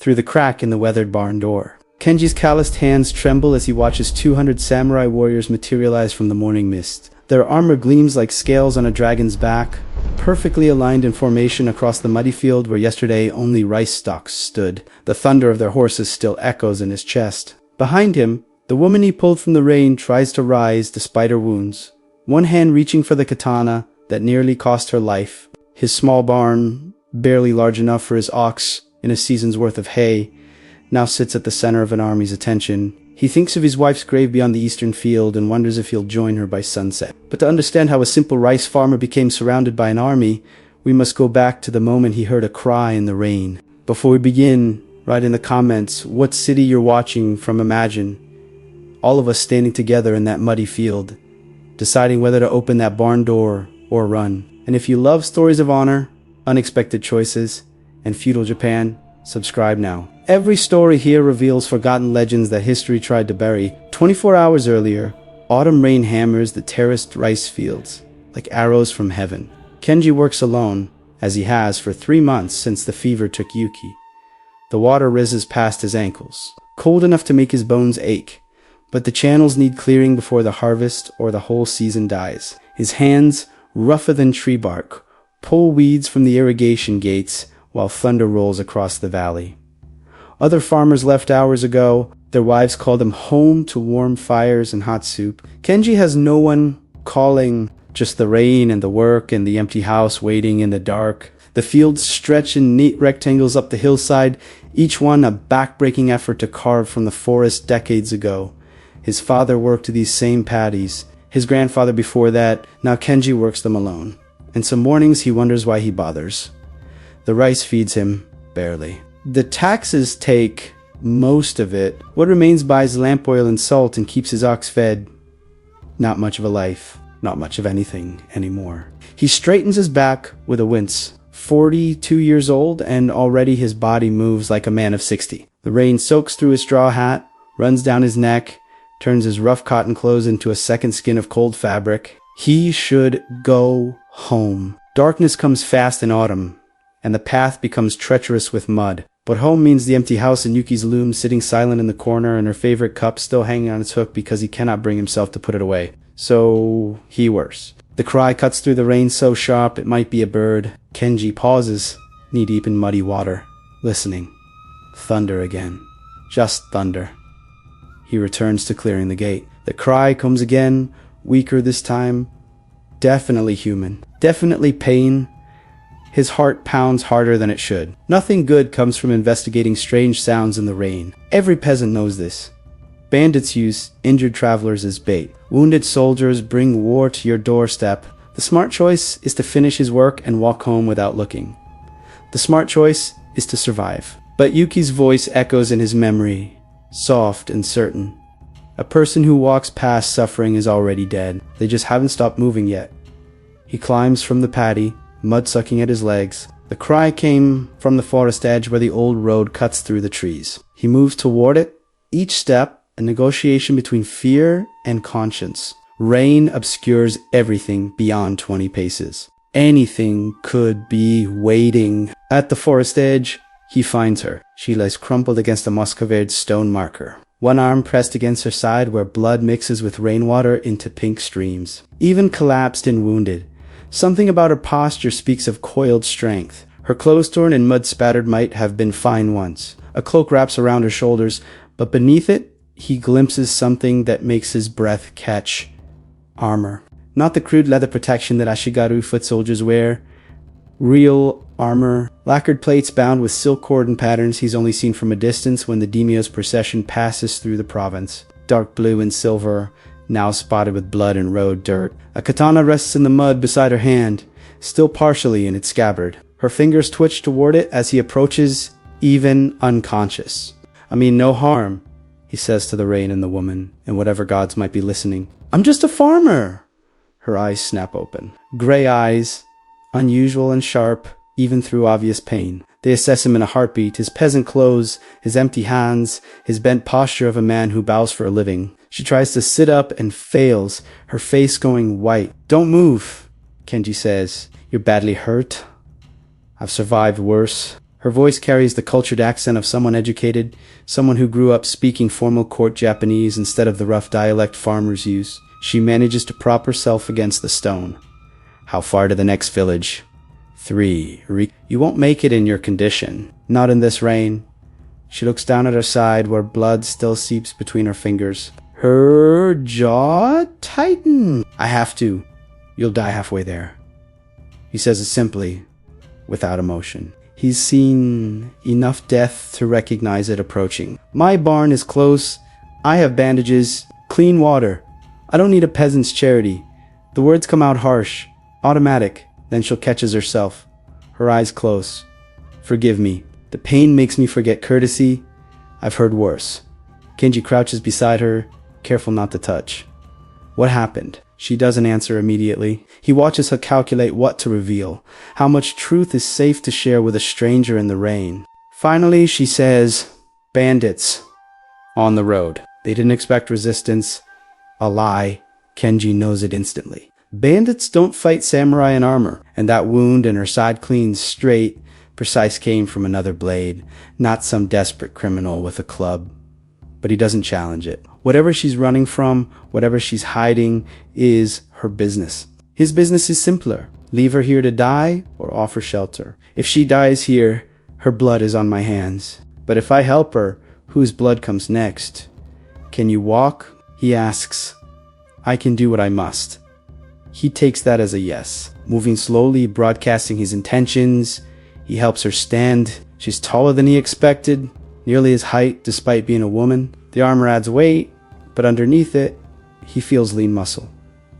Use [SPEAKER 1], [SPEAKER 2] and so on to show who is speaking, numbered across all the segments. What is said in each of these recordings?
[SPEAKER 1] through the crack in the weathered barn door. Kenji's calloused hands tremble as he watches 200 samurai warriors materialize from the morning mist. Their armor gleams like scales on a dragon's back, perfectly aligned in formation across the muddy field where yesterday only rice stalks stood. The thunder of their horses still echoes in his chest. Behind him, the woman he pulled from the rain tries to rise despite her wounds, one hand reaching for the katana that nearly cost her life. His small barn, barely large enough for his ox in a season's worth of hay, now sits at the center of an army's attention. He thinks of his wife's grave beyond the eastern field and wonders if he'll join her by sunset. But to understand how a simple rice farmer became surrounded by an army, we must go back to the moment he heard a cry in the rain. Before we begin, write in the comments what city you're watching from. Imagine all of us standing together in that muddy field, deciding whether to open that barn door or run. And if you love stories of honor, unexpected choices, and feudal Japan, subscribe now. Every story here reveals forgotten legends that history tried to bury. 24 hours earlier, autumn rain hammers the terraced rice fields like arrows from heaven. Kenji works alone, as he has for 3 months since the fever took Yuki. The water rises past his ankles, cold enough to make his bones ache, but the channels need clearing before the harvest or the whole season dies. His hands, rougher than tree bark, pull weeds from the irrigation gates while thunder rolls across the valley. Other farmers left hours ago. Their wives call them home to warm fires and hot soup. Kenji has no one calling, just the rain and the work and the empty house waiting in the dark. The fields stretch in neat rectangles up the hillside, each one a back-breaking effort to carve from the forest decades ago. His father worked these same paddies, his grandfather before that. Now Kenji works them alone. And some mornings he wonders why he bothers. The rice feeds him, barely. The taxes take most of it. What remains buys lamp oil and salt and keeps his ox fed. Not much of a life, not much of anything anymore. He straightens his back with a wince. 42 years old, and already his body moves like a man of 60. The rain soaks through his straw hat, runs down his neck, turns his rough cotton clothes into a second skin of cold fabric. He should go home. Darkness comes fast in autumn, and the path becomes treacherous with mud. But home means the empty house and Yuki's loom sitting silent in the corner and her favorite cup still hanging on its hook because he cannot bring himself to put it away. So he whirs. The cry cuts through the rain so sharp it might be a bird. Kenji pauses, knee-deep in muddy water, listening. Thunder again. Just thunder. He returns to clearing the gate. The cry comes again, weaker this time. Definitely human. Definitely pain. His heart pounds harder than it should. Nothing good comes from investigating strange sounds in the rain. Every peasant knows this. Bandits use injured travelers as bait. Wounded soldiers bring war to your doorstep. The smart choice is to finish his work and walk home without looking. The smart choice is to survive. But Yuki's voice echoes in his memory, soft and certain. A person who walks past suffering is already dead. They just haven't stopped moving yet. He climbs from the paddy, mud sucking at his legs. The cry came from the forest edge where the old road cuts through the trees. He moves toward it, each step a negotiation between fear and conscience. Rain obscures everything beyond 20 paces. Anything could be waiting. At the forest edge, he finds her. She lies crumpled against a Muscovade stone marker. One arm pressed against her side where blood mixes with rainwater into pink streams. Even collapsed and wounded. Something about her posture speaks of coiled strength. Her clothes torn and mud-spattered might have been fine once. A cloak wraps around her shoulders, but beneath it, he glimpses something that makes his breath catch. Armor. Not the crude leather protection that Ashigaru foot soldiers wear. Real armor. Lacquered plates bound with silk cord and patterns he's only seen from a distance when the daimyo's procession passes through the province. Dark blue and silver, now spotted with blood and road dirt. A katana rests in the mud beside her hand, still partially in its scabbard. Her fingers twitch toward it as he approaches, even unconscious. I mean no harm, he says to the rain and the woman, and whatever gods might be listening. I'm just a farmer. Her eyes snap open. Gray eyes, unusual and sharp, even through obvious pain. They assess him in a heartbeat, his peasant clothes, his empty hands, his bent posture of a man who bows for a living. She tries to sit up and fails, her face going white. Don't move, Kenji says. You're badly hurt. I've survived worse. Her voice carries the cultured accent of someone educated, someone who grew up speaking formal court Japanese instead of the rough dialect farmers use. She manages to prop herself against the stone. How far to the next village? 3. You won't make it in your condition. Not in this rain. She looks down at her side where blood still seeps between her fingers. Her jaw tightens. I have to. You'll die halfway there. He says it simply, without emotion. He's seen enough death to recognize it approaching. My barn is close. I have bandages, clean water. I don't need a peasant's charity. The words come out harsh, automatic. Then she'll catches herself. Her eyes close. Forgive me. The pain makes me forget courtesy. I've heard worse. Kenji crouches beside her, careful not to touch. What happened? She doesn't answer immediately. He watches her calculate what to reveal, how much truth is safe to share with a stranger in the rain. Finally, she says, bandits. On the road. They didn't expect resistance. A lie. Kenji knows it instantly. Bandits don't fight samurai in armor, and that wound in her side clean, straight, precise came from another blade, not some desperate criminal with a club. But he doesn't challenge it. Whatever she's running from, whatever she's hiding, is her business. His business is simpler. Leave her here to die or offer shelter. If she dies here, her blood is on my hands. But if I help her, whose blood comes next? Can you walk? He asks. I can do what I must. He takes that as a yes. Moving slowly, broadcasting his intentions. He helps her stand. She's taller than he expected, nearly his height despite being a woman. The armor adds weight, but underneath it, he feels lean muscle.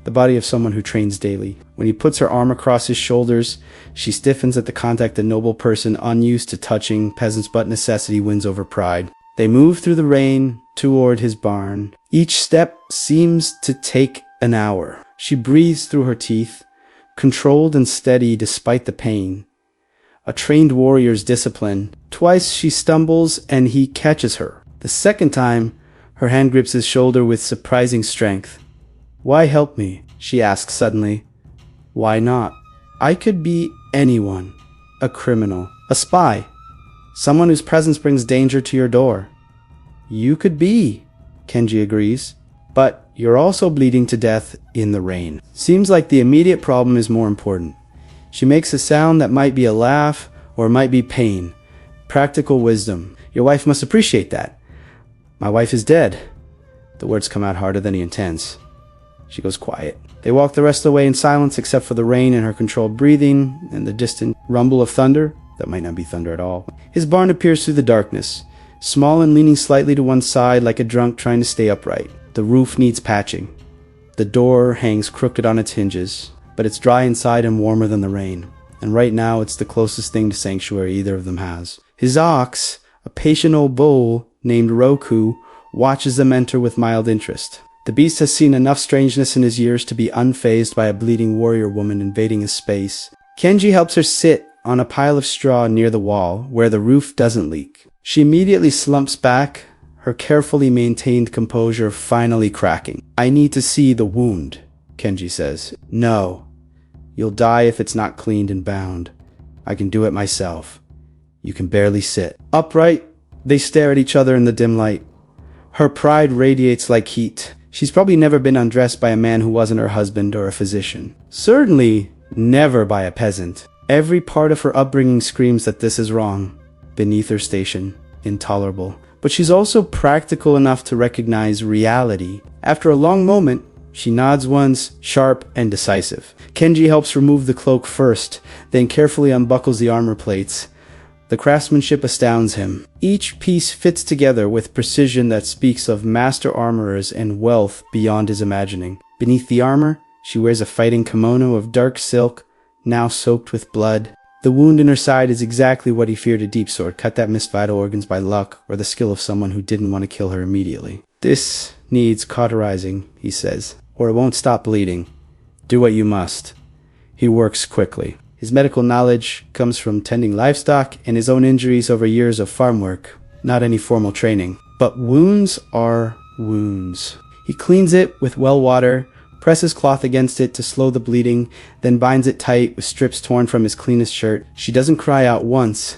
[SPEAKER 1] The body of someone who trains daily. When he puts her arm across his shoulders, she stiffens at the contact, a noble person unused to touching peasants, but necessity wins over pride. They move through the rain toward his barn. Each step seems to take an hour. She breathes through her teeth, controlled and steady despite the pain. A trained warrior's discipline. Twice she stumbles and he catches her. The second time, her hand grips his shoulder with surprising strength. Why help me? She asks suddenly. Why not? I could be anyone. A criminal. A spy. Someone whose presence brings danger to your door. You could be, Kenji agrees. But you're also bleeding to death in the rain. Seems like the immediate problem is more important. She makes a sound that might be a laugh or might be pain. Practical wisdom. Your wife must appreciate that. My wife is dead. The words come out harder than he intends. She goes quiet. They walk the rest of the way in silence except for the rain and her controlled breathing and the distant rumble of thunder. That might not be thunder at all. His barn appears through the darkness, small and leaning slightly to one side like a drunk trying to stay upright. The roof needs patching. The door hangs crooked on its hinges, but it's dry inside and warmer than the rain. And right now it's the closest thing to sanctuary either of them has. His ox, a patient old bull named Roku, watches them enter with mild interest. The beast has seen enough strangeness in his years to be unfazed by a bleeding warrior woman invading his space. Kenji helps her sit on a pile of straw near the wall where the roof doesn't leak. She immediately slumps back, her carefully maintained composure finally cracking. I need to see the wound, Kenji says. No. You'll die if it's not cleaned and bound. I can do it myself. You can barely sit. Upright, they stare at each other in the dim light. Her pride radiates like heat. She's probably never been undressed by a man who wasn't her husband or a physician. Certainly never by a peasant. Every part of her upbringing screams that this is wrong. Beneath her station. Intolerable. But she's also practical enough to recognize reality. After a long moment, she nods once, sharp and decisive. Kenji helps remove the cloak first, then carefully unbuckles the armor plates. The craftsmanship astounds him. Each piece fits together with precision that speaks of master armorers and wealth beyond his imagining. Beneath the armor, she wears a fighting kimono of dark silk, now soaked with blood. The wound in her side is exactly what he feared a deep sword cut that missed vital organs by luck or the skill of someone who didn't want to kill her immediately. This needs cauterizing, he says, or it won't stop bleeding. Do what you must. He works quickly. His medical knowledge comes from tending livestock and his own injuries over years of farm work, not any formal training. But wounds are wounds. He cleans it with well water, presses cloth against it to slow the bleeding, then binds it tight with strips torn from his cleanest shirt. She doesn't cry out once,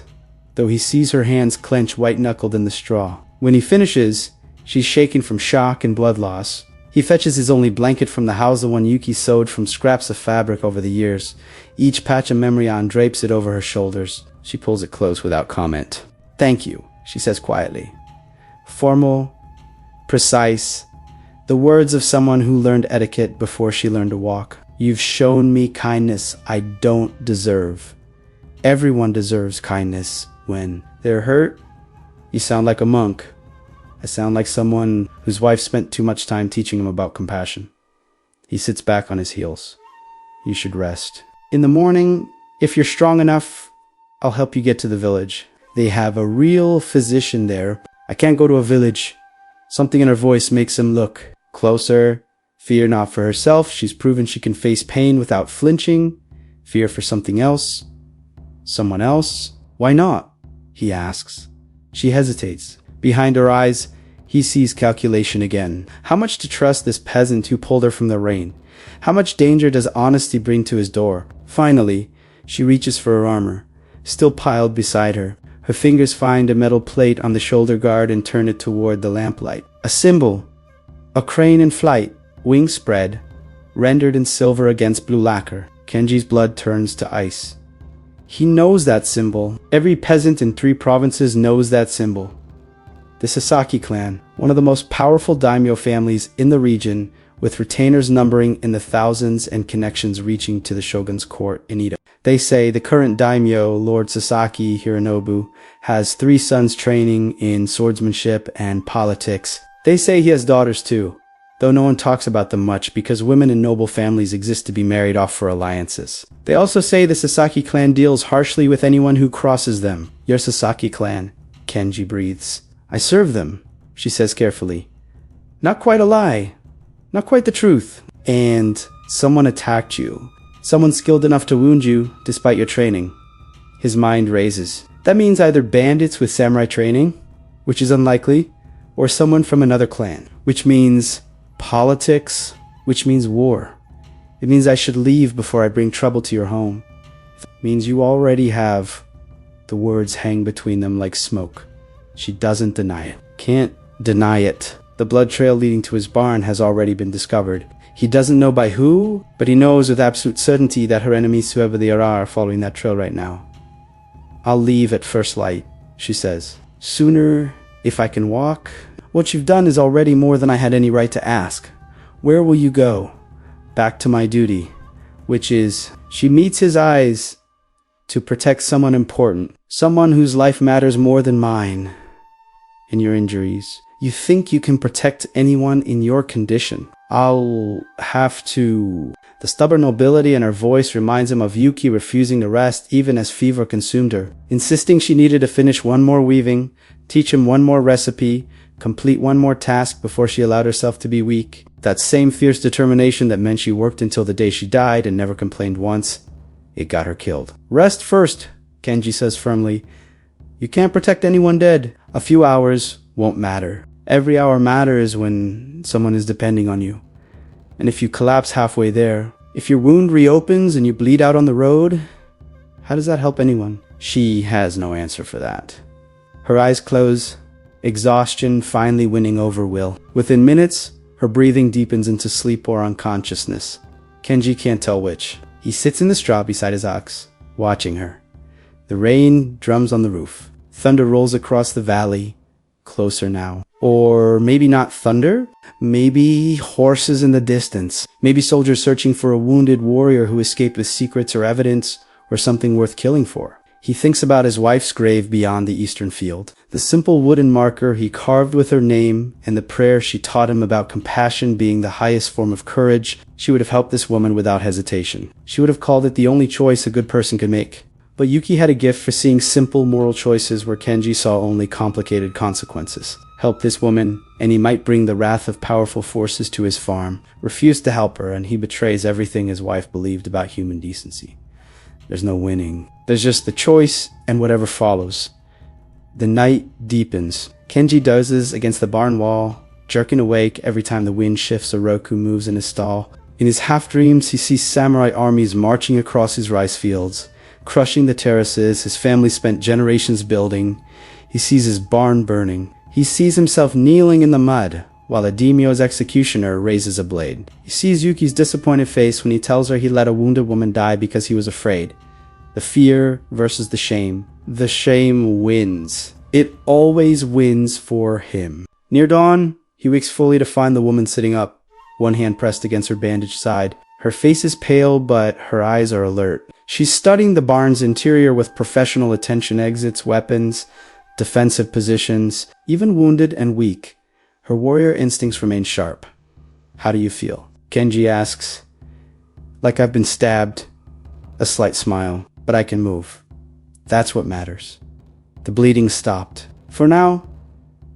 [SPEAKER 1] though he sees her hands clench white-knuckled in the straw. When he finishes, she's shaking from shock and blood loss. He fetches his only blanket from the house, the one Yuki sewed from scraps of fabric over the years. Each patch of memory on drapes it over her shoulders. She pulls it close without comment. "Thank you," she says quietly. Formal, precise, the words of someone who learned etiquette before she learned to walk. "You've shown me kindness I don't deserve. Everyone deserves kindness when they're hurt." "You sound like a monk." "I sound like someone whose wife spent too much time teaching him about compassion." He sits back on his heels. "You should rest. In the morning, if you're strong enough, I'll help you get to the village. They have a real physician there." "I can't go to a village." Something in her voice makes him look closer. Fear not for herself. She's proven she can face pain without flinching. Fear for something else. Someone else? "Why not?" he asks. She hesitates. Behind her eyes, he sees calculation again. How much to trust this peasant who pulled her from the rain? How much danger does honesty bring to his door? Finally, she reaches for her armor, still piled beside her. Her fingers find a metal plate on the shoulder guard and turn it toward the lamplight. A symbol. A crane in flight, wings spread, rendered in silver against blue lacquer. Kenji's blood turns to ice. He knows that symbol. Every peasant in 3 provinces knows that symbol. The Sasaki clan, one of the most powerful daimyo families in the region, with retainers numbering in the thousands and connections reaching to the shogun's court in Edo. They say the current daimyo, Lord Sasaki Hironobu, has 3 sons training in swordsmanship and politics. They say he has daughters too, though no one talks about them much because women in noble families exist to be married off for alliances. They also say the Sasaki clan deals harshly with anyone who crosses them. "Your Sasaki clan," Kenji breathes. "I serve them," she says carefully. "Not quite a lie. Not quite the truth. And someone attacked you. Someone skilled enough to wound you, despite your training." His mind races. That means either bandits with samurai training, which is unlikely, or someone from another clan, which means politics, which means war. It means I should leave before I bring trouble to your home. It means you already have. The words hang between them like smoke. She doesn't deny it. Can't deny it. The blood trail leading to his barn has already been discovered. He doesn't know by who, but he knows with absolute certainty that her enemies, whoever they are following that trail right now. "I'll leave at first light," she says. "Sooner, if I can walk." "What you've done is already more than I had any right to ask. Where will you go?" "Back to my duty, which is..." She meets his eyes. "To protect someone important, someone whose life matters more than mine. In your injuries. You think you can protect anyone in your condition. I'll have to..." The stubborn nobility in her voice reminds him of Yuki refusing to rest even as fever consumed her, insisting she needed to finish one more weaving, teach him one more recipe, complete one more task before she allowed herself to be weak. That same fierce determination that meant she worked until the day she died and never complained once. It got her killed. "Rest first," Kenji says firmly. "You can't protect anyone dead. A few hours won't matter. Every hour matters when someone is depending on you. And if you collapse halfway there, if your wound reopens and you bleed out on the road, how does that help anyone?" She has no answer for that. Her eyes close, exhaustion finally winning over will. Within minutes, her breathing deepens into sleep or unconsciousness. Kenji can't tell which. He sits in the straw beside his ox, watching her. The rain drums on the roof. Thunder rolls across the valley, closer now. Or maybe not thunder, maybe horses in the distance, maybe soldiers searching for a wounded warrior who escaped with secrets or evidence or something worth killing for. He thinks about his wife's grave beyond the eastern field, the simple wooden marker he carved with her name and the prayer she taught him about compassion being the highest form of courage. She would have helped this woman without hesitation. She would have called it the only choice a good person could make. But Yuki had a gift for seeing simple moral choices where Kenji saw only complicated consequences. Help this woman, and he might bring the wrath of powerful forces to his farm. Refuse to help her, and he betrays everything his wife believed about human decency. There's no winning. There's just the choice and whatever follows. The night deepens. Kenji dozes against the barn wall, jerking awake every time the wind shifts or Roku moves in his stall. In his half-dreams, he sees samurai armies marching across his rice fields, crushing the terraces his family spent generations building. He sees his barn burning. He sees himself kneeling in the mud while a daimyo's executioner raises a blade. He sees Yuki's disappointed face when he tells her he let a wounded woman die because he was afraid. The fear versus the shame. The shame wins. It always wins for him. Near dawn, he wakes fully to find the woman sitting up, one hand pressed against her bandaged side. Her face is pale, but her eyes are alert. She's studying the barn's interior with professional attention, exits, weapons, defensive positions. Even wounded and weak, her warrior instincts remain sharp. How do you feel? Kenji asks. Like I've been stabbed. A slight smile, but I can move. That's what matters. The bleeding stopped. For now,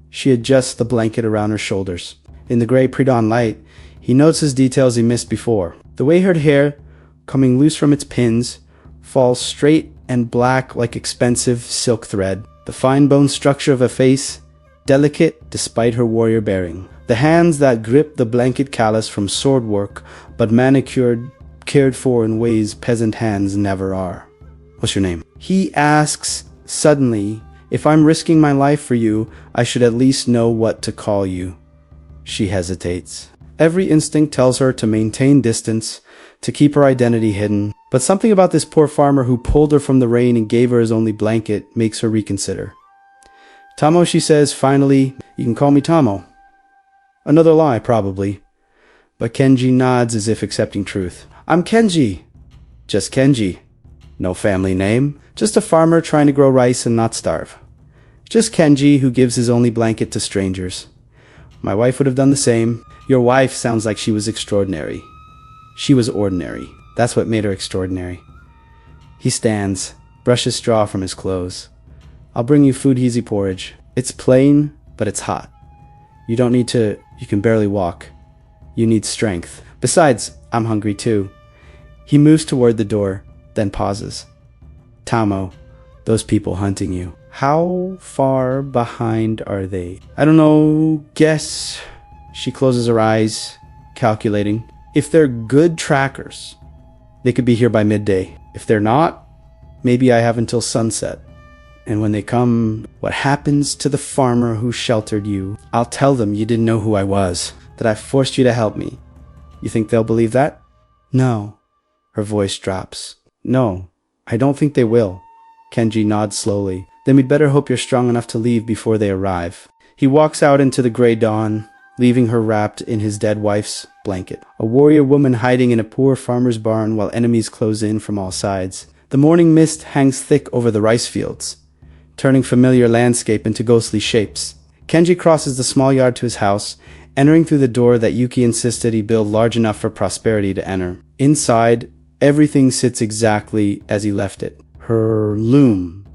[SPEAKER 1] she adjusts the blanket around her shoulders. In the gray pre-dawn light, he notices details he missed before. The way her hair, coming loose from its pins, falls straight and black like expensive silk thread. The fine bone structure of a face, delicate despite her warrior bearing. The hands that grip the blanket callous from sword work, but manicured, cared for in ways peasant hands never are. What's your name? He asks suddenly, if I'm risking my life for you, I should at least know what to call you. She hesitates. Every instinct tells her to maintain distance, to keep her identity hidden, but something about this poor farmer who pulled her from the rain and gave her his only blanket makes her reconsider. Tamo, she says, finally, you can call me Tamo. Another lie, probably. But Kenji nods as if accepting truth. I'm Kenji. Just Kenji. No family name. Just a farmer trying to grow rice and not starve. Just Kenji who gives his only blanket to strangers. My wife would have done the same. Your wife sounds like she was extraordinary. She was ordinary. That's what made her extraordinary. He stands, brushes straw from his clothes. I'll bring you food easy porridge. It's plain, but it's hot. You don't need to, you can barely walk. You need strength. Besides, I'm hungry too. He moves toward the door, then pauses. Tamo, those people hunting you. How far behind are they? I don't know, guess. She closes her eyes, calculating. If they're good trackers, they could be here by midday. If they're not, maybe I have until sunset. And when they come, what happens to the farmer who sheltered you? I'll tell them you didn't know who I was, that I forced you to help me. You think they'll believe that? No. Her voice drops. No, I don't think they will. Kenji nods slowly. Then we'd better hope you're strong enough to leave before they arrive. He walks out into the gray dawn, leaving her wrapped in his dead wife's blanket. A warrior woman hiding in a poor farmer's barn while enemies close in from all sides. The morning mist hangs thick over the rice fields, turning familiar landscape into ghostly shapes. Kenji crosses the small yard to his house, entering through the door that Yuki insisted he build large enough for prosperity to enter. Inside, everything sits exactly as he left it. Her loom,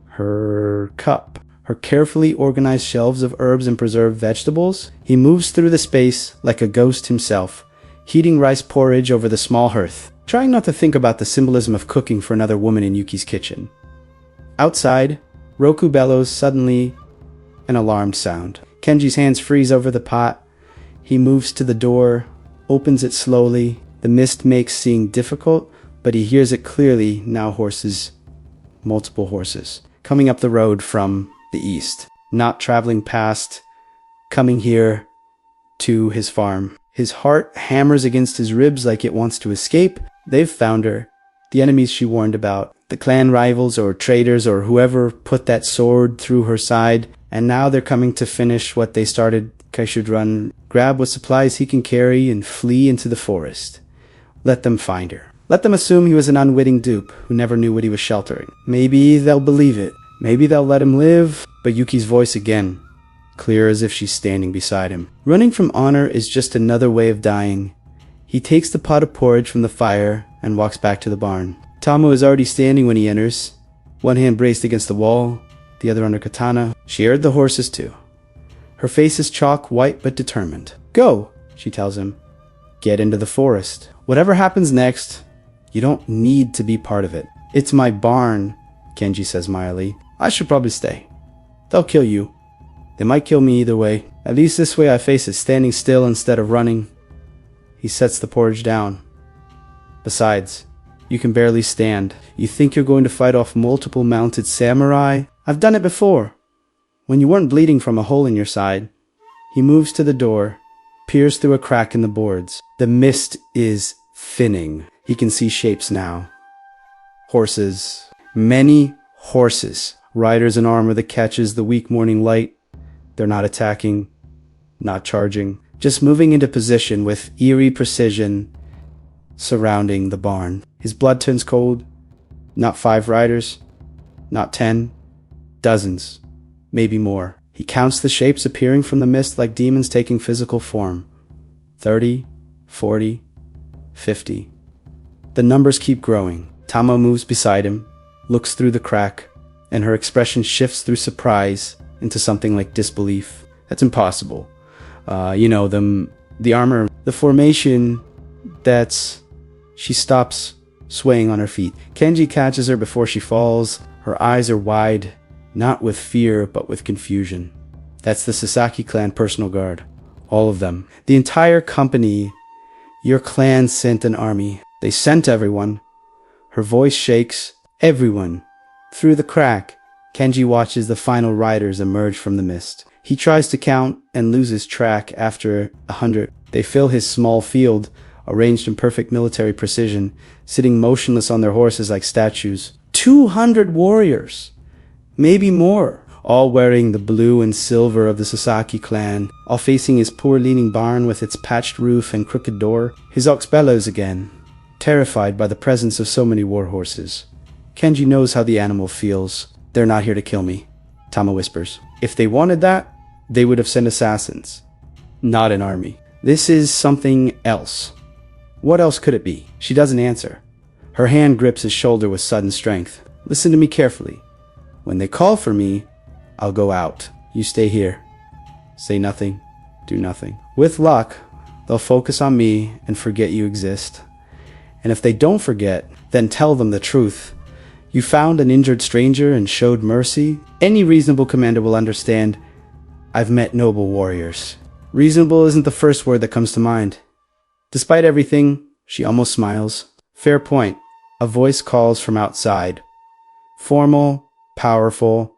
[SPEAKER 1] her cup, her carefully organized shelves of herbs and preserved vegetables. He moves through the space like a ghost himself, heating rice porridge over the small hearth, trying not to think about the symbolism of cooking for another woman in Yuki's kitchen. Outside, Roku bellows suddenly, an alarmed sound. Kenji's hands freeze over the pot. He moves to the door, opens it slowly. The mist makes seeing difficult, but he hears it clearly. Now horses, multiple horses, coming up the road from the east, not traveling past, coming here to his farm. His heart hammers against his ribs like it wants to escape. They've found her, the enemies she warned about, the clan rivals or traitors or whoever put that sword through her side, and now they're coming to finish what they started. Kai should run, grab what supplies he can carry, and flee into the forest. Let them find her. Let them assume he was an unwitting dupe who never knew what he was sheltering. Maybe they'll believe it. Maybe they'll let him live. But Yuki's voice again, clear as if she's standing beside him. Running from honor is just another way of dying. He takes the pot of porridge from the fire and walks back to the barn. Tamo is already standing when he enters, one hand braced against the wall, the other under katana. She heard the horses too. Her face is chalk white but determined. Go, she tells him. Get into the forest. Whatever happens next, you don't need to be part of it. It's my barn, Kenji says mildly. I should probably stay. They'll kill you. They might kill me either way. At least this way I face it standing still instead of running. He sets the porridge down. Besides, You can barely stand. You think you're going to fight off multiple mounted samurai? I've done it before. When you weren't bleeding from a hole in your side. He moves to the door, peers through a crack in the boards. The mist is thinning. He can see shapes now. Horses. Many horses. Riders in armor that catches the weak morning light. They're not attacking, not charging, just moving into position with eerie precision surrounding the barn. His blood turns cold. Not 5 riders, not 10, dozens, maybe more. He counts the shapes appearing from the mist like demons taking physical form. 30, 40, 50. The numbers keep growing. Tamo moves beside him, looks through the crack, and her expression shifts through surprise into something like disbelief. That's impossible. The armor, the formation, She stops, swaying on her feet. Kenji catches her before she falls. Her eyes are wide, not with fear, but with confusion. That's the Sasaki clan personal guard. All of them. The entire company. Your clan sent an army. They sent everyone. Her voice shakes. Everyone. Through the crack, Kenji watches the final riders emerge from the mist. He tries to count and loses track after 100. They fill his small field, arranged in perfect military precision, sitting motionless on their horses like statues. 200 warriors! Maybe more. All wearing the blue and silver of the Sasaki clan, all facing his poor leaning barn with its patched roof and crooked door. His ox bellows again, terrified by the presence of so many war horses. Kenji knows how the animal feels. They're not here to kill me, Tama whispers. If they wanted that, they would have sent assassins, not an army. This is something else. What else could it be? She doesn't answer. Her hand grips his shoulder with sudden strength. Listen to me carefully. When they call for me, I'll go out. You stay here. Say nothing. Do nothing. With luck, they'll focus on me and forget you exist. And if they don't forget, then tell them the truth. You found an injured stranger and showed mercy. Any reasonable commander will understand. I've met noble warriors. Reasonable isn't the first word that comes to mind. Despite everything, she almost smiles. Fair point. A voice calls from outside. Formal, powerful,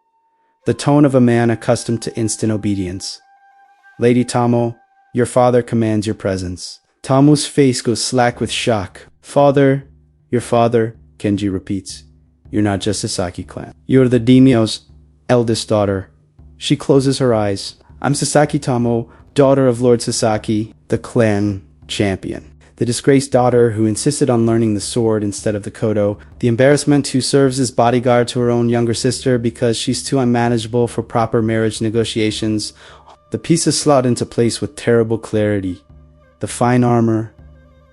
[SPEAKER 1] the tone of a man accustomed to instant obedience. Lady Tamo, your father commands your presence. Tamo's face goes slack with shock. Father, your father, Kenji repeats. You're not just Sasaki clan. You're the daimyo's eldest daughter. She closes her eyes. I'm Sasaki Tamo, daughter of Lord Sasaki, the clan champion. The disgraced daughter who insisted on learning the sword instead of the kodo. The embarrassment who serves as bodyguard to her own younger sister because she's too unmanageable for proper marriage negotiations. The pieces slot into place with terrible clarity. The fine armor,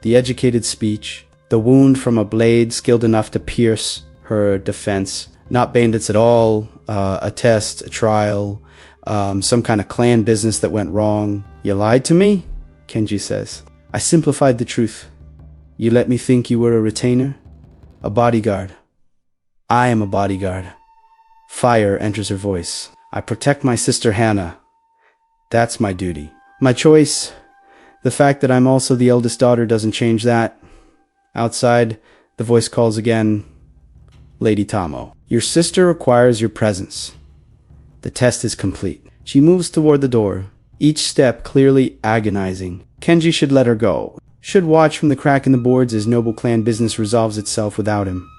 [SPEAKER 1] the educated speech, the wound from a blade skilled enough to pierce her defense. Not bandits at all, a test, a trial, some kind of clan business that went wrong. You lied to me? Kenji says. I simplified the truth. You let me think you were a retainer? A bodyguard. I am a bodyguard. Fire enters her voice. I protect my sister Hannah. That's my duty. My choice, the fact that I'm also the eldest daughter doesn't change that. Outside, the voice calls again. Lady Tamo, your sister requires your presence. The test is complete. She moves toward the door, each step clearly agonizing. Kenji should let her go. Should watch from the crack in the boards as noble clan business resolves itself without him.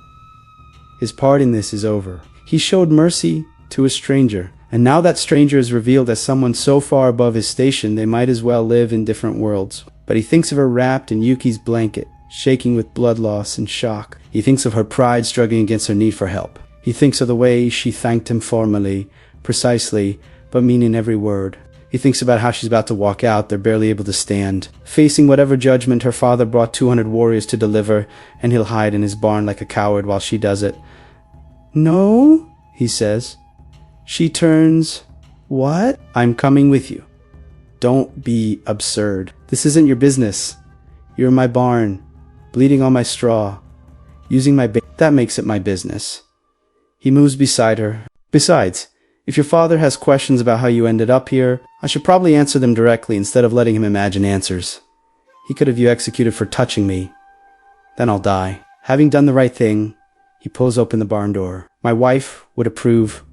[SPEAKER 1] His part in this is over. He showed mercy to a stranger, and now that stranger is revealed as someone so far above his station they might as well live in different worlds. But he thinks of her wrapped in Yuki's blanket, shaking with blood loss and shock. He thinks of her pride struggling against her need for help. He thinks of the way she thanked him formally, precisely, but meaning every word. He thinks about how she's about to walk out, they're barely able to stand, facing whatever judgment her father brought 200 warriors to deliver, and he'll hide in his barn like a coward while she does it. No, he says. She turns. What? I'm coming with you. Don't be absurd. This isn't your business. You're in my barn, bleeding on my straw, using my that makes it my business. He moves beside her. Besides, if your father has questions about how you ended up here, I should probably answer them directly instead of letting him imagine answers. He could have you executed for touching me. Then I'll die. Having done the right thing, he pulls open the barn door. My wife would approve.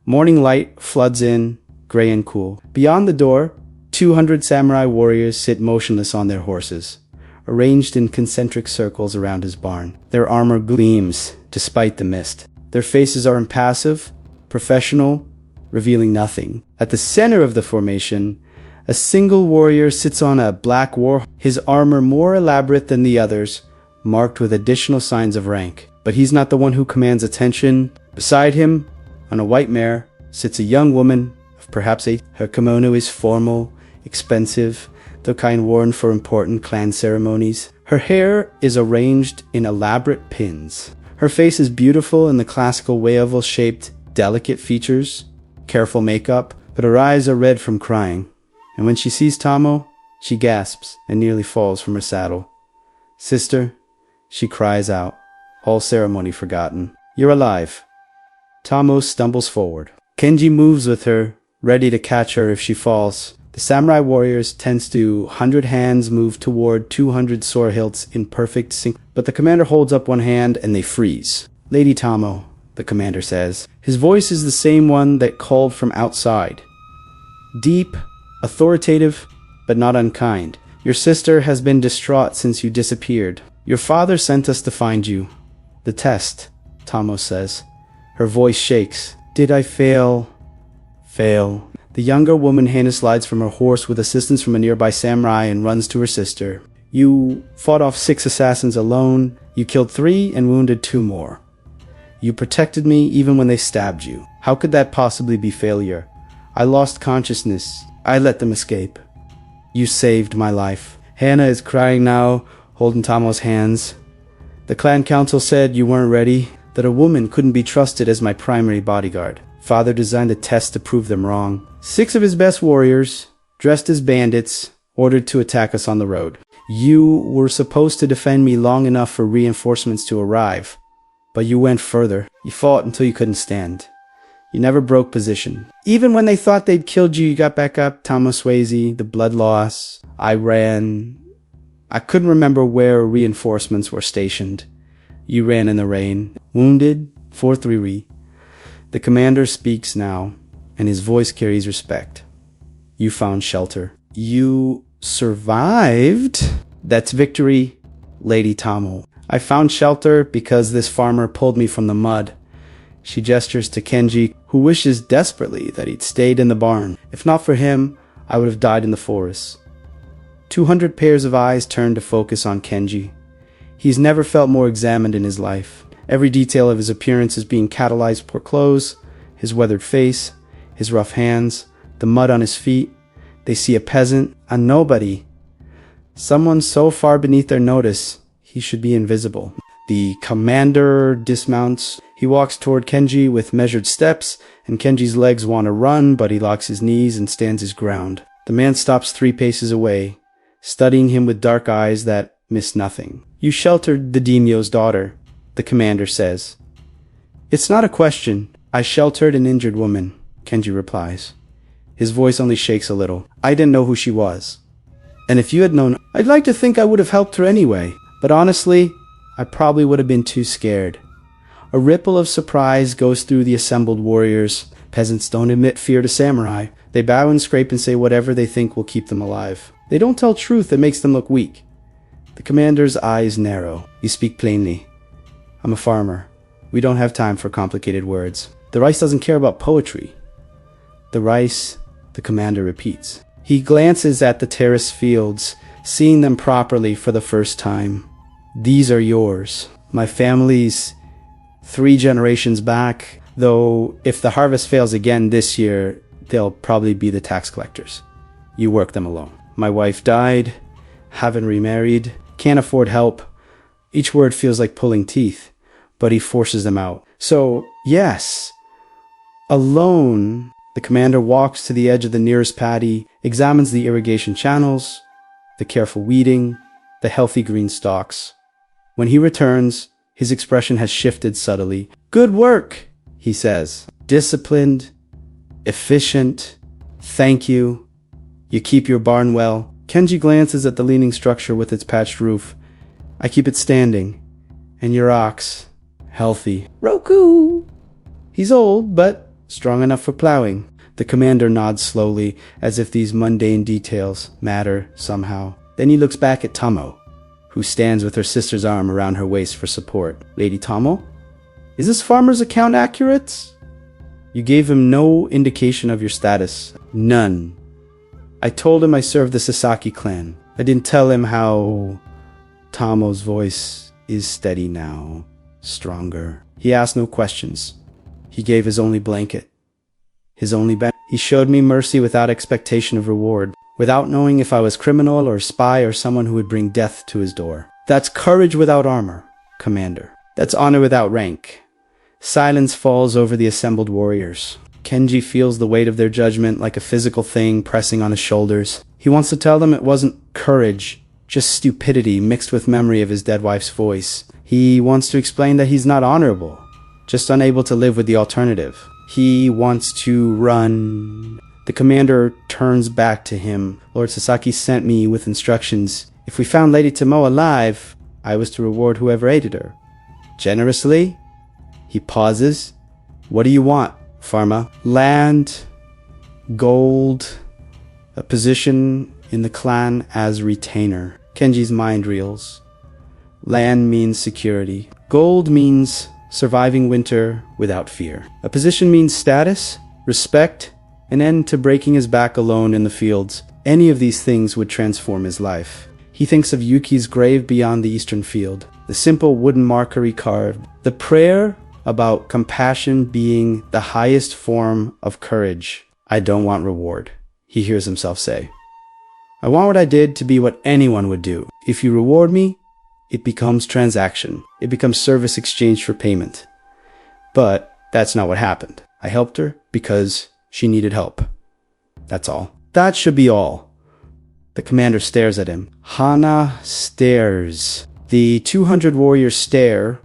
[SPEAKER 1] Morning light floods in, gray and cool. Beyond the door, 200 samurai warriors sit motionless on their horses, arranged in concentric circles around his barn. Their armor gleams despite the mist. Their faces are impassive, professional, revealing nothing. At the center of the formation, a single warrior sits on a black war, his armor more elaborate than the others, marked with additional signs of rank. But he's not the one who commands attention. Beside him, on a white mare, sits a young woman of perhaps 8. Her kimono is formal, expensive, the kind worn for important clan ceremonies. Her hair is arranged in elaborate pins. Her face is beautiful in the classical way, oval-shaped, delicate features, careful makeup, but her eyes are red from crying. And when she sees Tamo, she gasps and nearly falls from her saddle. "Sister," she cries out, all ceremony forgotten. "You're alive." Tamo stumbles forward. Kenji moves with her, ready to catch her if she falls. The samurai warriors tends to 100 hands move toward 200 sword hilts in perfect sync, but the commander holds up one hand and they freeze. "Lady Tamo," the commander says. His voice is the same one that called from outside. Deep, authoritative, but not unkind. "Your sister has been distraught since you disappeared. Your father sent us to find you." "The test," Tamo says. Her voice shakes. "Did I fail?" "Fail." The younger woman Hannah slides from her horse with assistance from a nearby samurai and runs to her sister. "You fought off 6 assassins alone. You killed 3 and wounded 2 more. You protected me even when they stabbed you. How could that possibly be failure? I lost consciousness. I let them escape. You saved my life." Hannah is crying now, holding Tamo's hands. "The clan council said you weren't ready, that a woman couldn't be trusted as my primary bodyguard. Father designed a test to prove them wrong. 6 of his best warriors, dressed as bandits, ordered to attack us on the road. You were supposed to defend me long enough for reinforcements to arrive, but you went further. You fought until you couldn't stand. You never broke position. Even when they thought they'd killed you, you got back up." Tamo Swayze, the blood loss. "I ran. I couldn't remember where reinforcements were stationed. You ran in the rain. Wounded, 4-3. The commander speaks now, and his voice carries respect. "You found shelter. You survived. That's victory, Lady Tamo. I found shelter because this farmer pulled me from the mud." She gestures to Kenji, who wishes desperately that he'd stayed in the barn. "If not for him, I would have died in the forest." 200 pairs of eyes turn to focus on Kenji. He's never felt more examined in his life. Every detail of his appearance is being catalyzed: poor clothes, his weathered face, his rough hands, the mud on his feet. They see a peasant, a nobody. Someone so far beneath their notice, he should be invisible. The commander dismounts. He walks toward Kenji with measured steps, and Kenji's legs want to run, but he locks his knees and stands his ground. The man stops 3 paces away, studying him with dark eyes that miss nothing. "You sheltered the daimyo's daughter," the commander says. "It's not a question. I sheltered an injured woman," Kenji replies. His voice only shakes a little. "I didn't know who she was. And if you had known, I'd like to think I would have helped her anyway. But honestly, I probably would have been too scared." A ripple of surprise goes through the assembled warriors. Peasants don't admit fear to samurai. They bow and scrape and say whatever they think will keep them alive. They don't tell truth that makes them look weak. The commander's eyes narrow. "You speak plainly. I'm a farmer. We don't have time for complicated words. The rice doesn't care about poetry." "The rice," the commander repeats. He glances at the terrace fields, seeing them properly for the first time. "These are yours. My family's 3 generations back, though if the harvest fails again this year, they'll probably be the tax collectors. You work them alone. My wife died, haven't remarried, can't afford help." Each word feels like pulling teeth, but he forces them out. "So, yes, alone." The commander walks to the edge of the nearest paddy, examines the irrigation channels, the careful weeding, the healthy green stalks. When he returns, his expression has shifted subtly. "Good work," he says. "Disciplined, efficient, thank you. You keep your barn well." Kenji glances at the leaning structure with its patched roof. "I keep it standing, And your ox, healthy. Roku! He's old, but strong enough for plowing. The commander nods slowly, as if these mundane details matter somehow. Then he looks back at Tomo, who stands with her sister's arm around her waist for support. Lady Tomo? Is this farmer's account accurate? You gave him no indication of your status. None. I told him I served the Sasaki clan. I didn't tell him how... Tomo's voice is steady now, stronger. He asked no questions. He gave his only blanket. His only He showed me mercy without expectation of reward, without knowing if I was criminal or spy or someone who would bring death to his door. That's courage without armor, Commander. That's honor without rank. Silence falls over the assembled warriors. Kenji feels the weight of their judgment like a physical thing pressing on his shoulders. He wants to tell them it wasn't courage, just stupidity mixed with memory of his dead wife's voice. He wants to explain that he's not honorable, just unable to live with the alternative. He wants to run. The commander turns back to him. Lord Sasaki sent me with instructions. If we found Lady Tomo alive, I was to reward whoever aided her. Generously? He pauses. What do you want, Pharma? Land, gold, a position in the clan as retainer. Kenji's mind reels. Land means security. Gold means surviving winter without fear. A position means status, respect, an end to breaking his back alone in the fields. Any of these things would transform his life. He thinks of Yuki's grave beyond the eastern field, the simple wooden marker he carved, the prayer about compassion being the highest form of courage. I don't want reward, he hears himself say. I want what I did to be what anyone would do. If you reward me, it becomes transaction. It becomes service exchange for payment. But that's not what happened. I helped her because she needed help. That's all. That should be all. The commander stares at him. Hana stares. The 200 warriors stare.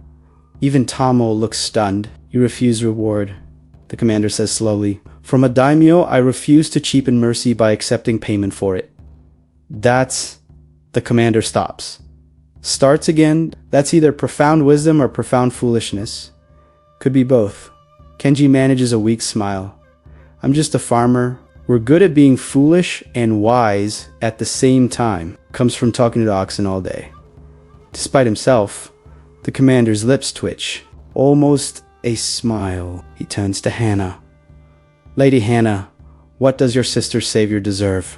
[SPEAKER 1] Even Tomo looks stunned. You refuse reward. The commander says slowly. From a daimyo, I refuse to cheapen mercy by accepting payment for it. That's... The commander stops. Starts again. That's either profound wisdom or profound foolishness. Could be both. Kenji manages a weak smile. I'm just a farmer. We're good at being foolish and wise at the same time. Comes from talking to the oxen all day. Despite himself, the commander's lips twitch. Almost a smile. He turns to Hannah. Lady Hannah, what does your sister's savior deserve?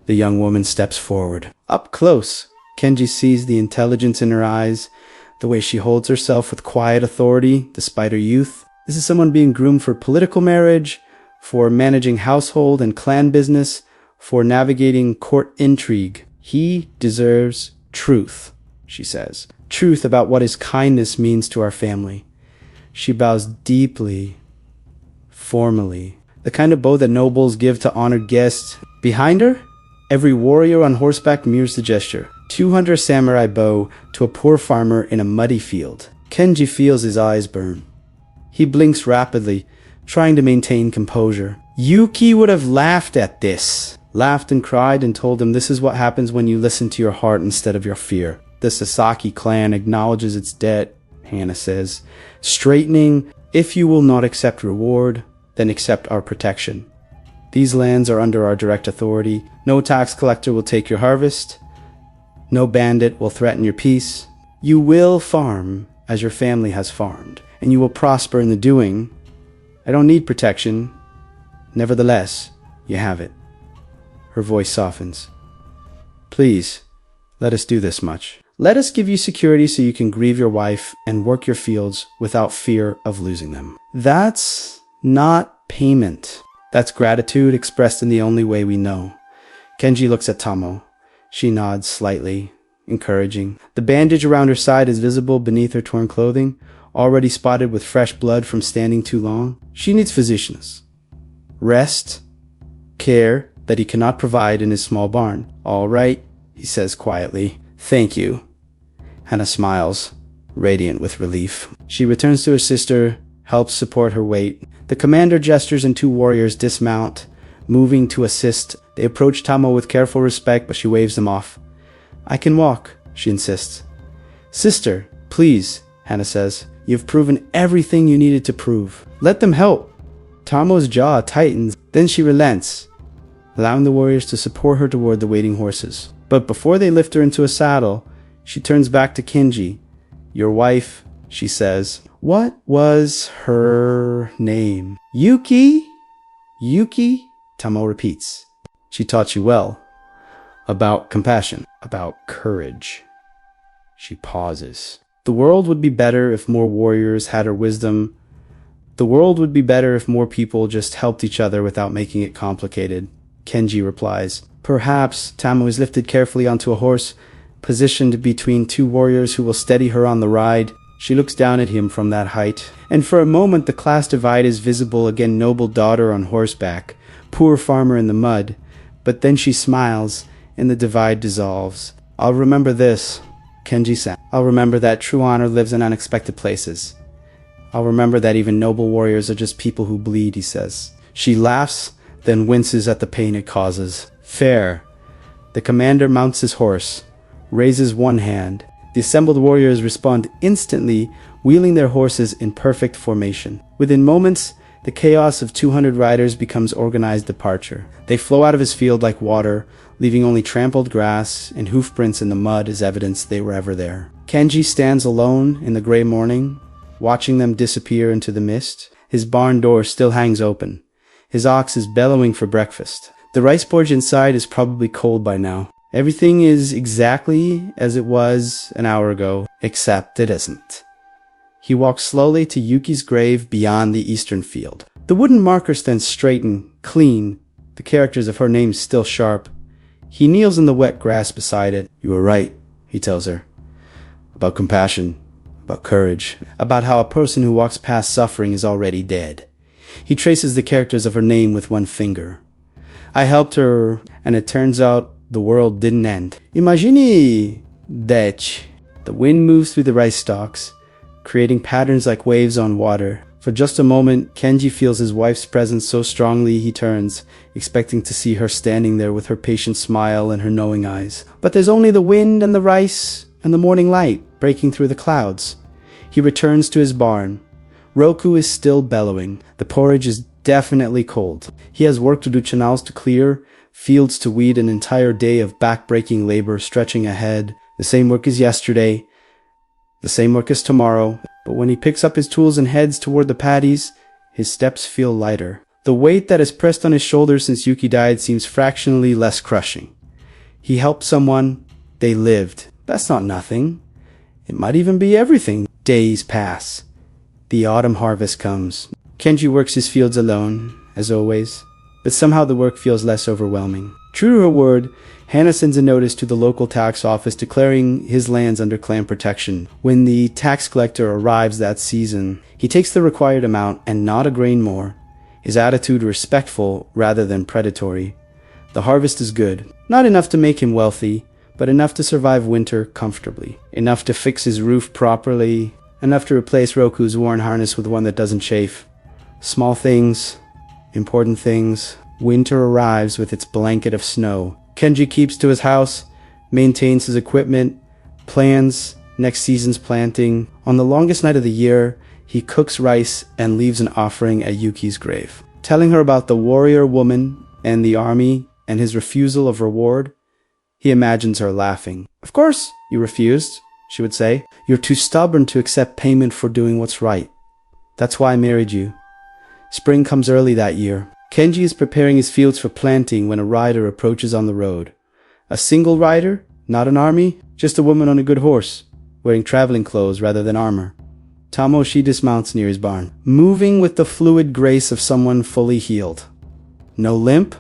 [SPEAKER 1] The young woman steps forward. Up close, Kenji sees the intelligence in her eyes, the way she holds herself with quiet authority despite her youth. This is someone being groomed for political marriage, for managing household and clan business, for navigating court intrigue. He deserves truth, she says. Truth about what his kindness means to our family. She bows deeply, formally, the kind of bow that nobles give to honored guests. Behind her, every warrior on horseback mirrors the gesture. 200 samurai bow to a poor farmer in a muddy field. Kenji feels his eyes burn. He blinks rapidly, trying to maintain composure. Yuki would have laughed at this. Laughed and cried and told him this is what happens when you listen to your heart instead of your fear. The Sasaki clan acknowledges its debt, Hannah says, straightening, if you will not accept reward, then accept our protection. These lands are under our direct authority. No tax collector will take your harvest. No bandit will threaten your peace. You will farm as your family has farmed, and you will prosper in the doing. I don't need protection. Nevertheless, you have it. Her voice softens. Please, let us do this much. Let us give you security so you can grieve your wife and work your fields without fear of losing them. That's not payment. That's gratitude expressed in the only way we know. Kenji looks at Tomo. She nods slightly, encouraging. The bandage around her side is visible beneath her torn clothing, already spotted with fresh blood from standing too long. She needs physicians. Rest, care that he cannot provide in his small barn. All right, he says quietly. Thank you. Hannah smiles, radiant with relief. She returns to her sister, helps support her weight. The commander gestures and two warriors dismount, moving to assist. They approach Tomo with careful respect, but she waves them off. I can walk, she insists. Sister, Please, Hannah says. You've proven everything you needed to prove. Let them help. Tamo's jaw tightens, then she relents, allowing the warriors to support her toward the waiting horses. But before they lift her into a saddle, she turns back to Kenji. Your wife, she says. What was her name? Yuki? Yuki? Tamo repeats. She taught you well. About compassion. About courage. She pauses. The world would be better if more warriors had her wisdom. The world would be better if more people just helped each other without making it complicated. Kenji replies. Perhaps. Tamo is lifted carefully onto a horse, positioned between two warriors who will steady her on the ride. She looks down at him from that height, and for a moment the class divide is visible again. Noble daughter on horseback, poor farmer in the mud. But then she smiles, and the divide dissolves. I'll remember this, Kenji said. I'll remember that true honor lives in unexpected places. I'll remember that even noble warriors are just people who bleed, he says. She laughs, then winces at the pain it causes. Fair. The commander mounts his horse, raises one hand. The assembled warriors respond instantly, wheeling their horses in perfect formation. Within moments, the chaos of 200 riders becomes organized departure. They flow out of his field like water, leaving only trampled grass and hoofprints in the mud as evidence they were ever there. Kenji stands alone in the gray morning, watching them disappear into the mist. His barn door still hangs open. His ox is bellowing for breakfast. The rice porridge inside is probably cold by now. Everything is exactly as it was an hour ago, except it isn't. He walks slowly to Yuki's grave beyond the eastern field. The wooden marker stands straighten, clean, the characters of her name still sharp. He kneels in the wet grass beside it. You were right, he tells her. About compassion, about courage, about how a person who walks past suffering is already dead. He traces the characters of her name with one finger. I helped her, and it turns out the world didn't end. Imagine that. The wind moves through the rice stalks, creating patterns like waves on water. For just a moment, Kenji feels his wife's presence so strongly he turns, expecting to see her standing there with her patient smile and her knowing eyes. But there's only the wind and the rice and the morning light breaking through the clouds. He returns to his barn. Roku is still bellowing. The porridge is definitely cold. He has work to do, canals to clear, fields to weed, an entire day of back-breaking labor stretching ahead. The same work as yesterday, the same work as tomorrow. But when he picks up his tools and heads toward the paddies, his steps feel lighter. The weight that has pressed on his shoulders since Yuki died seems fractionally less crushing. He helped someone, they lived. That's not nothing. It might even be everything. Days pass. The autumn harvest comes. Kenji works his fields alone, as always. But somehow the work feels less overwhelming. True to her word, Hannah sends a notice to the local tax office declaring his lands under clan protection. When the tax collector arrives that season, he takes the required amount and not a grain more, his attitude respectful rather than predatory. The harvest is good, not enough to make him wealthy, but enough to survive winter comfortably, enough to fix his roof properly, enough to replace Roku's worn harness with one that doesn't chafe. Small things, important things. Winter arrives with its blanket of snow. Kenji keeps to his house, maintains his equipment, plans next season's planting. On the longest night of the year, he cooks rice and leaves an offering at Yuki's grave. Telling her about the warrior woman and the army and his refusal of reward, he imagines her laughing. Of course, you refused, she would say. You're too stubborn to accept payment for doing what's right. That's why I married you. Spring comes early that year. Kenji is preparing his fields for planting when a rider approaches on the road. A single rider, not an army, just a woman on a good horse, wearing traveling clothes rather than armor. Tamoshi dismounts near his barn, moving with the fluid grace of someone fully healed. No limp,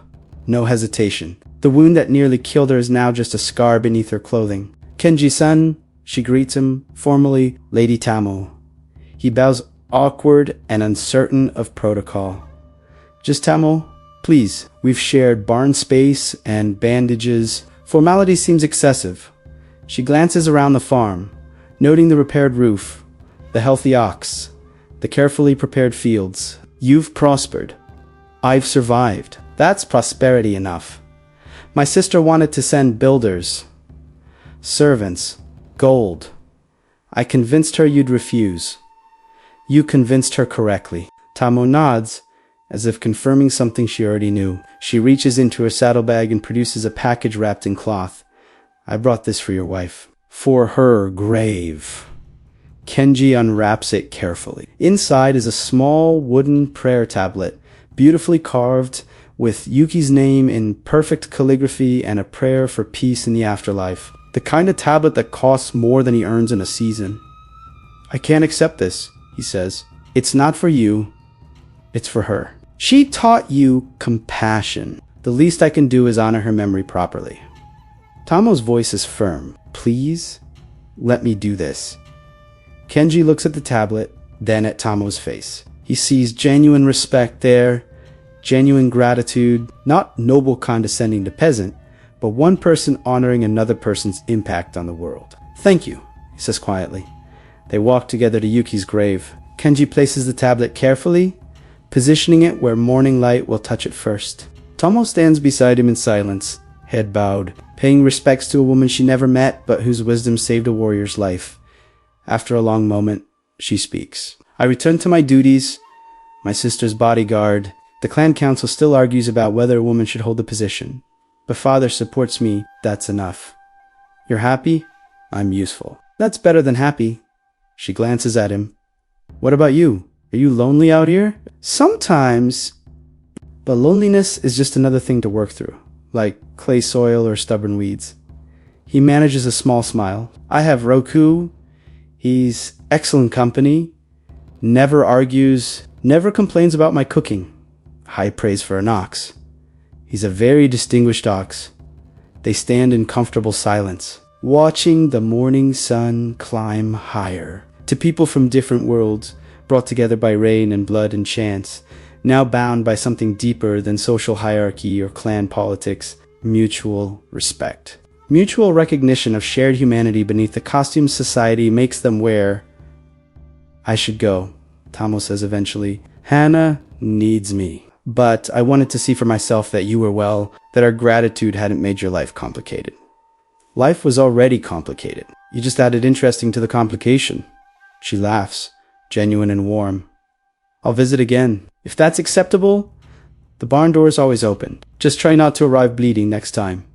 [SPEAKER 1] no hesitation. The wound that nearly killed her is now just a scar beneath her clothing. Kenji-san, she greets him, formally, Lady Tamo. He bows awkward and uncertain of protocol. Just Tamo, please. We've shared barn space and bandages. Formality seems excessive. She glances around the farm, noting the repaired roof, the healthy ox, the carefully prepared fields. You've prospered. I've survived. That's prosperity enough. My sister wanted to send builders, servants, gold. I convinced her you'd refuse. You convinced her correctly. Tamo nods, as if confirming something she already knew. She reaches into her saddlebag and produces a package wrapped in cloth. I brought this for your wife. For her grave. Kenji unwraps it carefully. Inside is a small wooden prayer tablet, beautifully carved, with Yuki's name in perfect calligraphy and a prayer for peace in the afterlife. The kind of tablet that costs more than he earns in a season. I can't accept this, he says. It's not for you. It's for her. She taught you compassion. The least I can do is honor her memory properly. Tamo's voice is firm. Please, let me do this. Kenji looks at the tablet, then at Tamo's face. He sees genuine respect there, genuine gratitude, not noble condescending to peasant, but one person honoring another person's impact on the world. Thank you, he says quietly. They walk together to Yuki's grave. Kenji places the tablet carefully, positioning it where morning light will touch it first. Tamo stands beside him in silence, head bowed, paying respects to a woman she never met but whose wisdom saved a warrior's life. After a long moment, she speaks. I return to my duties, my sister's bodyguard. The clan council still argues about whether a woman should hold the position. But father supports me, that's enough. You're happy? I'm useful. That's better than happy. She glances at him. What about you? Are you lonely out here? Sometimes, but loneliness is just another thing to work through, like clay soil or stubborn weeds. He manages a small smile. I have Roku. He's excellent company, never argues, never complains about my cooking. High praise for an ox. He's a very distinguished ox. They stand in comfortable silence, watching the morning sun climb higher. To people from different worlds, brought together by rain and blood and chance, now bound by something deeper than social hierarchy or clan politics, mutual respect. Mutual recognition of shared humanity beneath the costume society makes them wear. I should go, Tamo says eventually. Hannah needs me. But I wanted to see for myself that you were well, that our gratitude hadn't made your life complicated. Life was already complicated. You just added interesting to the complication. She laughs, genuine and warm. I'll visit again. If that's acceptable, the barn door is always open. Just try not to arrive bleeding next time.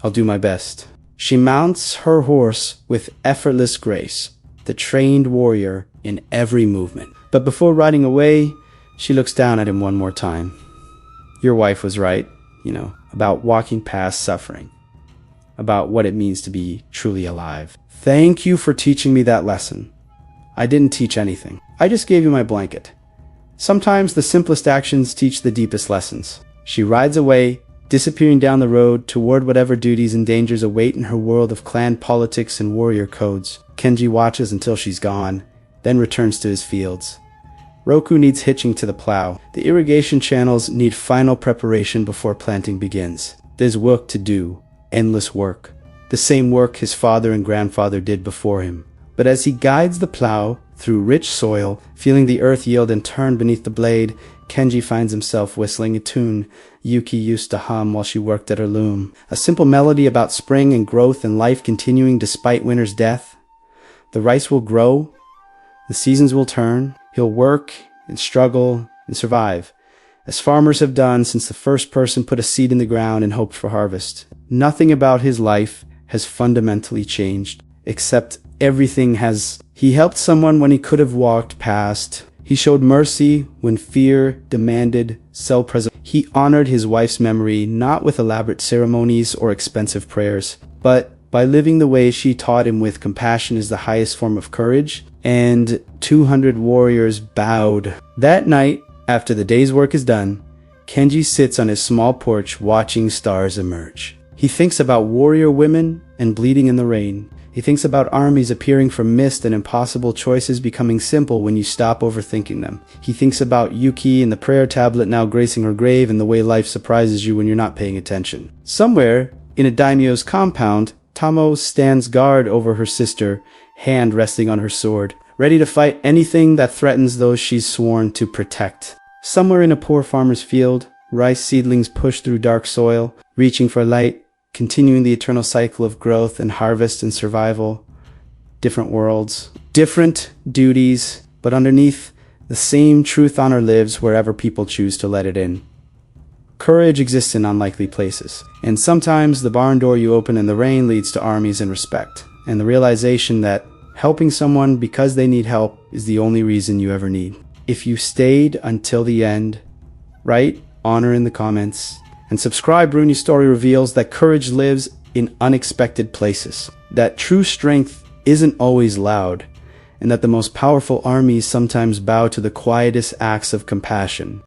[SPEAKER 1] I'll do my best. She mounts her horse with effortless grace, the trained warrior in every movement. But before riding away, she looks down at him one more time. Your wife was right, about walking past suffering, about what it means to be truly alive. Thank you for teaching me that lesson. I didn't teach anything. I just gave you my blanket. Sometimes the simplest actions teach the deepest lessons. She rides away, disappearing down the road toward whatever duties and dangers await in her world of clan politics and warrior codes. Kenji watches until she's gone, then returns to his fields. Roku needs hitching to the plow. The irrigation channels need final preparation before planting begins. There's work to do, endless work. The same work his father and grandfather did before him. But as he guides the plow through rich soil, feeling the earth yield and turn beneath the blade, Kenji finds himself whistling a tune Yuki used to hum while she worked at her loom. A simple melody about spring and growth and life continuing despite winter's death. The rice will grow. The seasons will turn. He'll work and struggle and survive, as farmers have done since the first person put a seed in the ground and hoped for harvest. Nothing about his life has fundamentally changed, except everything has. He helped someone when he could have walked past. He showed mercy when fear demanded self-preservation. He honored his wife's memory not with elaborate ceremonies or expensive prayers, but by living the way she taught him with compassion is the highest form of courage. And 200 warriors bowed. That night, after the day's work is done, Kenji sits on his small porch watching stars emerge. He thinks about warrior women and bleeding in the rain. He thinks about armies appearing from mist and impossible choices becoming simple when you stop overthinking them. He thinks about Yuki and the prayer tablet now gracing her grave and the way life surprises you when you're not paying attention. Somewhere, in a daimyo's compound, Tamo stands guard over her sister, hand resting on her sword, ready to fight anything that threatens those she's sworn to protect. Somewhere in a poor farmer's field, rice seedlings push through dark soil, reaching for light, continuing the eternal cycle of growth and harvest and survival. different worlds, different duties, but underneath, the same truth honor lives wherever people choose to let it in. Courage exists in unlikely places, and sometimes the barn door you open in the rain leads to armies and respect, and the realization that helping someone because they need help is the only reason you ever need. If you stayed until the end, write honor in the comments, and subscribe. Rooney's story reveals that courage lives in unexpected places, that true strength isn't always loud, and that the most powerful armies sometimes bow to the quietest acts of compassion.